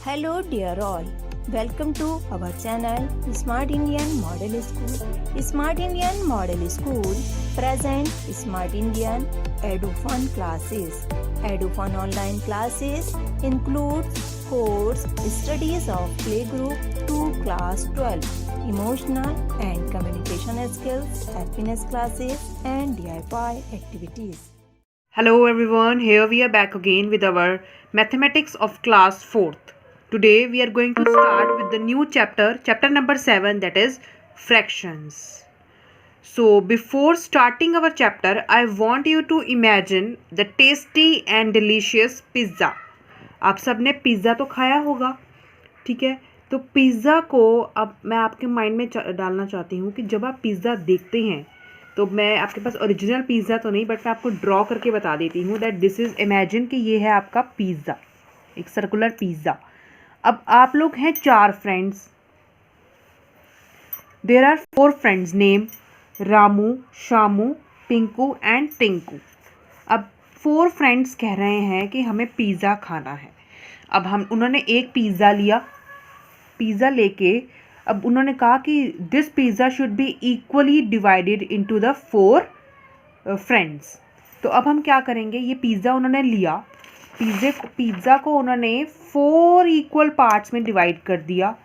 Hello dear all, welcome to our channel Smart Indian Model School. Smart Indian Model School present Smart Indian EduFun classes. EduFun online classes includes course studies of playgroup to class 12, emotional and communication skills, happiness classes and DIY activities. Hello everyone, here we are back again with our mathematics of class 4th. Today we are going to start with the new chapter number 7, that is fractions. So before starting our chapter, I want you to imagine the tasty and delicious pizza. आप सब ने pizza तो खाया होगा, ठीक है। तो pizza को अब मैं आपके माइंड में डालना चाहती हूँ कि जब आप पिज़्ज़ा देखते हैं तो मैं आपके पास ओरिजिनल पिज़्ज़ा तो नहीं, बट मैं आपको ड्रॉ करके बता देती हूँ दैट दिस इज़, इमेजिन कि ये है आपका पिज़्ज़ा, एक सर्कुलर पिज़्ज़ा। अब आप लोग हैं 4 friends, there are 4 friends name Ramu, Shamu, Pinku and Tinku. अब 4 फ्रेंड्स कह रहे हैं कि हमें पिज़्ज़ा खाना है। अब उन्होंने एक पिज़्ज़ा लिया, पिज़्ज़ा लेके अब उन्होंने कहा कि this pizza should be equally divided into the 4 friends. तो अब हम क्या करेंगे, ये पिज़्ज़ा उन्होंने लिया, पिज़्ज़ा को उन्होंने 4 इक्वल पार्ट्स में डिवाइड कर दिया।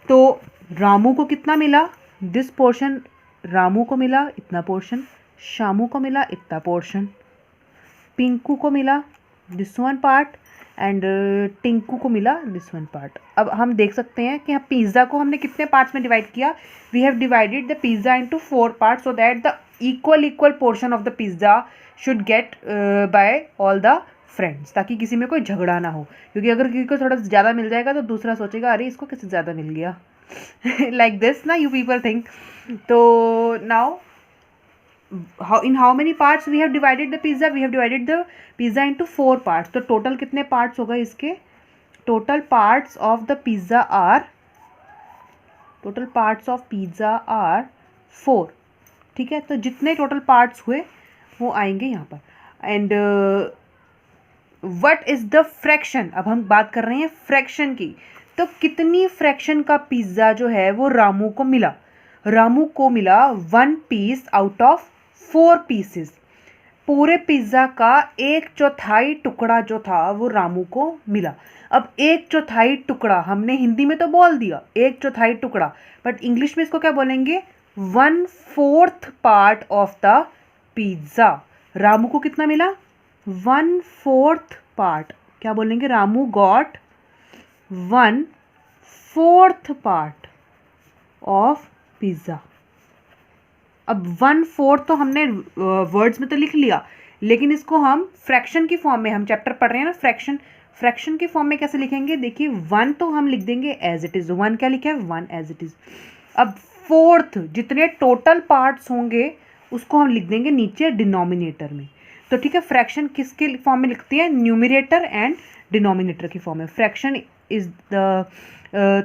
तो रामू को कितना मिला, दिस पोर्शन रामू को मिला इतना पोर्शन, शामू को मिला इतना पोर्शन, पिंकू को मिला this one part and Tinku को मिला दिस वन पार्ट। अब हम देख सकते हैं कि पिज़्ज़ा को हमने कितने पार्ट्स में डिवाइड किया, we have divided the pizza into 4 parts so that the equal portion of the pizza should get by all the friends, ताकि किसी में कोई झगड़ा ना हो। क्योंकि अगर किसी को थोड़ा ज़्यादा मिल जाएगा तो दूसरा सोचेगा अरे इसको किसी ज़्यादा मिल गया लाइक दिस ना, यू पीपल थिंक। तो now in how many parts we have divided the pizza, we have divided the pizza into 4 parts. तो total कितने parts हो गए इसके, total parts of the pizza are 4, ठीक है। तो जितने total parts हुए वो आएंगे यहाँ पर। And what is the fraction, अब हम बात कर रहे हैं फ्रैक्शन की। तो कितनी फ्रैक्शन का पिज़्ज़ा जो है वो रामू को मिला, रामू को मिला 1 पीस आउट ऑफ 4 पीसेस। पूरे पिज़्ज़ा का 1/4 टुकड़ा जो था वो रामू को मिला। अब 1/4 टुकड़ा हमने हिंदी में तो बोल दिया 1/4 टुकड़ा, बट इंग्लिश में इसको क्या बोलेंगे, 1/4 part of the pizza. Ramu को कितना मिला, 1/4 पार्ट, क्या बोलेंगे, Ramu got 1/4 part of pizza. अब 1/4 तो हमने वर्ड्स में तो लिख लिया, लेकिन इसको हम फ्रैक्शन की फॉर्म में, हम चैप्टर पढ़ रहे हैं ना, फ्रैक्शन की फॉर्म में कैसे लिखेंगे, देखिए 1 तो हम लिख देंगे एज इट इज़, 1 क्या लिखा है, 1 एज इट इज़। अब 4th जितने टोटल पार्ट्स होंगे उसको हम लिख देंगे नीचे डिनोमिनेटर में। तो ठीक है, फ्रैक्शन किसके फॉर्म में लिखती है, न्यूमरेटर एंड डिनोमिनेटर की फॉर्म में। Fraction is the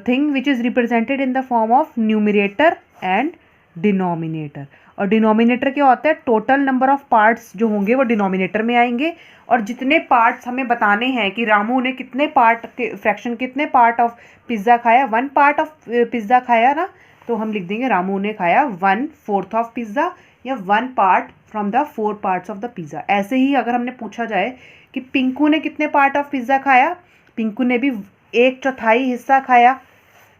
thing which is represented in the form of numerator and denominator. और डिनोमिनेटर क्या होता है, टोटल नंबर ऑफ पार्ट्स जो होंगे वो डिनोमिनेटर में आएंगे, और जितने पार्ट्स हमें बताने हैं कि रामू ने कितने पार्ट के फ्रैक्शन, कितने पार्ट ऑफ पिज़्ज़ा खाया, 1 पार्ट ऑफ पिज़्ज़ा खाया ना, तो हम लिख देंगे रामू ने खाया 1/4 ऑफ पिज़्ज़ा या 1 part from the 4 parts of the pizza. ऐसे ही अगर हमने पूछा जाए कि पिंकू ने कितने पार्ट ऑफ पिज़्ज़ा खाया, पिंकू ने भी 1/4 हिस्सा खाया,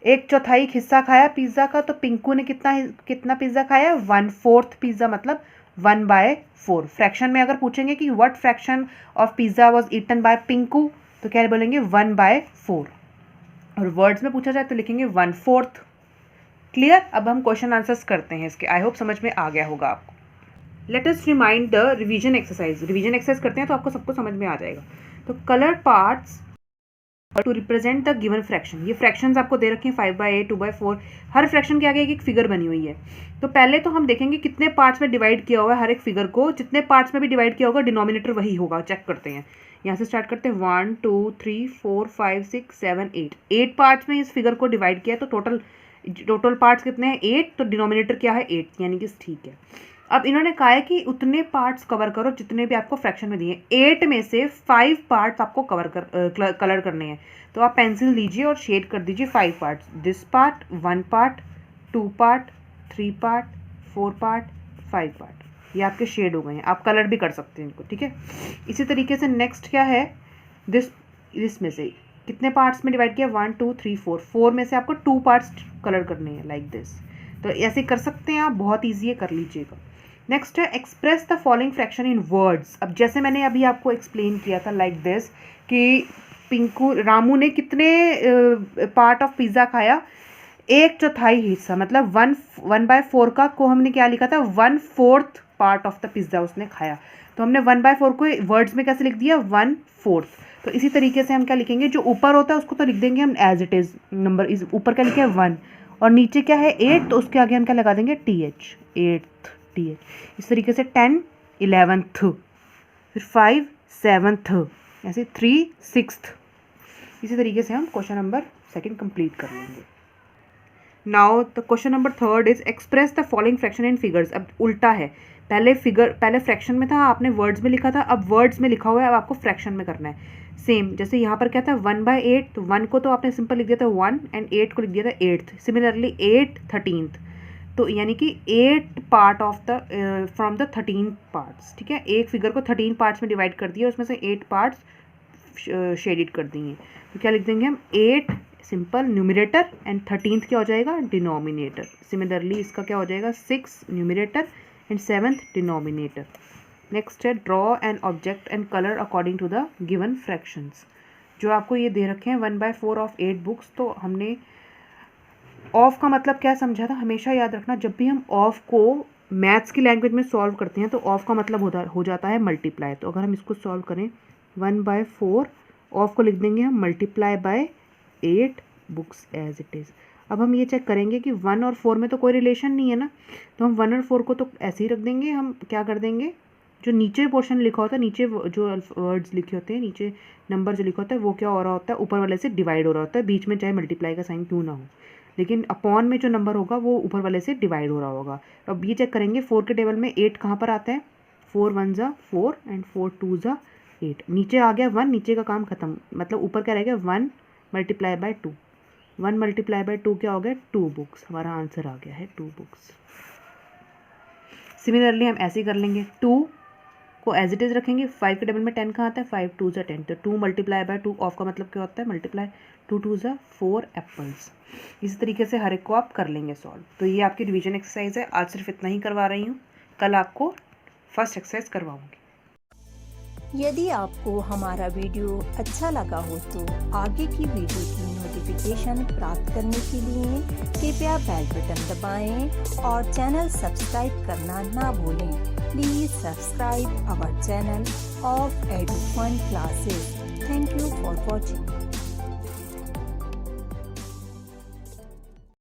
1/4 हिस्सा खाया पिज़्ज़ा का। तो पिंकू ने कितना पिज़्ज़ा खाया, 1/4 पिज़्ज़ा, मतलब 1/4। फ्रैक्शन में अगर पूछेंगे कि what fraction of pizza was eaten by Pinku, तो क्या बोलेंगे 1/4। और वर्ड्स में पूछा जाए तो लिखेंगे 1/4। क्लियर। अब हम क्वेश्चन आंसर्स करते हैं इसके, आई होप समझ में आ गया होगा आपको। Let us remind the revision exercise करते हैं तो आपको सबको समझ में आ जाएगा। तो colour parts to represent the given fraction, ये फ्रैक्शंस आपको दे रखे हैं 5/8, 2/4, हर फ्रैक्शन के आगे एक फिगर बनी हुई है। तो पहले तो हम देखेंगे कितने पार्ट्स में डिवाइड किया हुआ है हर एक फिगर को, जितने पार्ट्स में भी डिवाइड किया होगा डिनोमिनेटर वही होगा। चेक करते हैं, यहाँ से स्टार्ट करते हैं, 1 2 3 4 5 6 7 8 पार्ट्स में इस फिगर को डिवाइड किया है। तो टोटल पार्ट्स कितने हैं, 8, तो डिनोमिनेटर क्या है 8, यानी कि ठीक है। अब इन्होंने कहा है कि उतने पार्ट्स कवर करो जितने भी आपको फ्रैक्शन में दिए। 8 में से 5 पार्ट्स आपको कलर करने हैं। तो आप पेंसिल लीजिए और शेड कर दीजिए 5 parts. This part, 1 part, 2 part, 3 part, 4 part, 5 part. ये आपके शेड हो गए हैं। आप कलर भी कर सकते हैं इनको, ठीक है। इसी तरीके से नेक्स्ट क्या है, दिस में से कितने पार्ट्स में डिवाइड किया, 1 2 3 4 में से आपको 2 पार्ट्स कलर करने हैं, लाइक दिस। तो ऐसे कर सकते हैं आप, बहुत ईजी है, कर लीजिएगा। नेक्स्ट है express the following fraction in words. अब जैसे मैंने अभी आपको एक्सप्लेन किया था लाइक दिस कि रामू ने कितने पार्ट ऑफ पिज़्ज़ा खाया, 1/4 हिस्सा, मतलब 1/4 का को हमने क्या लिखा था, 1/4 पार्ट ऑफ द पिज़्ज़ा उसने खाया। तो हमने 1/4 को वर्ड्स में कैसे लिख दिया, 1/4। तो इसी तरीके से हम क्या लिखेंगे, जो ऊपर होता है उसको तो लिख देंगे हम एज इट इज़ नंबर, इस ऊपर क्या लिखे है 1 और नीचे क्या है 8, तो उसके आगे हम क्या लगा देंगे TH, 8th TH। इस तरीके से 10 11th, फिर 5 7th, ऐसे 3 6th। इसी तरीके से हम क्वेश्चन नंबर 2 कंप्लीट कर लेंगे। Now the question number 3 is express the following fraction in figures. अब उल्टा है, पहले फ्रैक्शन में था, आपने वर्ड्स में लिखा था, अब वर्ड्स में लिखा हुआ है, अब आपको फ्रैक्शन में करना है। सेम जैसे यहाँ पर क्या था 1/8, तो 1 को तो आपने सिंपल लिख दिया था 1 एंड 8 को लिख दिया था 8th। सिमिलरली 8 13th, तो यानी कि 8 part of the from the 13 parts, ठीक है। एक फिगर को 13 पार्ट्स में डिवाइड कर दिया, उसमें से 8 पार्ट्स शेडिड कर दिए। तो क्या लिख देंगे हम, 8 सिंपल न्यूमरेटर एंड 13th क्या हो जाएगा, डिनोमिनेटर। सिमिलरली इसका क्या हो जाएगा, 6 numerator and 7th denominator. Next है draw an object and colour according to the given fractions. जो आपको ये दे रखे हैं 1/4 ऑफ 8 बुक्स, तो हमने ऑफ का मतलब क्या समझा था, हमेशा याद रखना जब भी हम ऑफ को मैथ्स की लैंग्वेज में सॉल्व करते हैं तो ऑफ का मतलब हो जाता है मल्टीप्लाई। तो अगर हम इसको सॉल्व करें 1/4, ऑफ को लिख देंगे हम multiply by 8 books as it is. अब हम ये चेक करेंगे कि 1 और 4 में तो कोई रिलेशन नहीं है ना, तो हम 1 और 4 को तो ऐसे ही रख देंगे। हम क्या कर देंगे, जो नीचे पोर्शन लिखा होता है, नीचे जो वर्ड्स लिखे होते हैं, नीचे नंबर जो लिखा होता है वो क्या हो रहा होता है, ऊपर वाले से डिवाइड हो रहा होता है, बीच में चाहे मल्टीप्लाई का साइन क्यों ना हो, लेकिन अपॉन में जो नंबर होगा वो ऊपर वाले से डिवाइड हो रहा होगा। अब ये चेक करेंगे 4 के टेबल में 8 कहाँ पर आता है, 4 1 ज़ा 4 एंड 4 2 ज़ा 8। नीचे आ गया 1, नीचे का काम खत्म, मतलब ऊपर क्या रह गया 1 मल्टीप्लाई बाय 2। 1 मल्टीप्लाई बाय 2 क्या हो गया, 2 बुक्स। हमारा आंसर आ गया है 2 बुक्स। सिमिलरली हम ऐसे ही कर लेंगे, 2 को एज इट इज़ रखेंगे। 5 के टेबल में 10 कहाँ आता है, 5 2 ज़ा 10, तो 2 मल्टीप्लाई बाय 2, ऑफ का मतलब क्या होता है मल्टीप्लाई, 2 2 ज़ा 4 एप्पल्स। इसी तरीके से हर एक को आप कर लेंगे सॉल्व। तो ये आपकी रिवीजन एक्सरसाइज है। आज सिर्फ इतना ही करवा रही हूँ, कल आपको फर्स्ट एक्सरसाइज करवाऊँगी। यदि आपको हमारा वीडियो अच्छा लगा हो तो आगे की वीडियो की नोटिफिकेशन प्राप्त करने के लिए कृपया बेल बटन दबाएं और चैनल सब्सक्राइब करना ना भूलें। Please subscribe our channel of Edufun classes. Thank you for watching.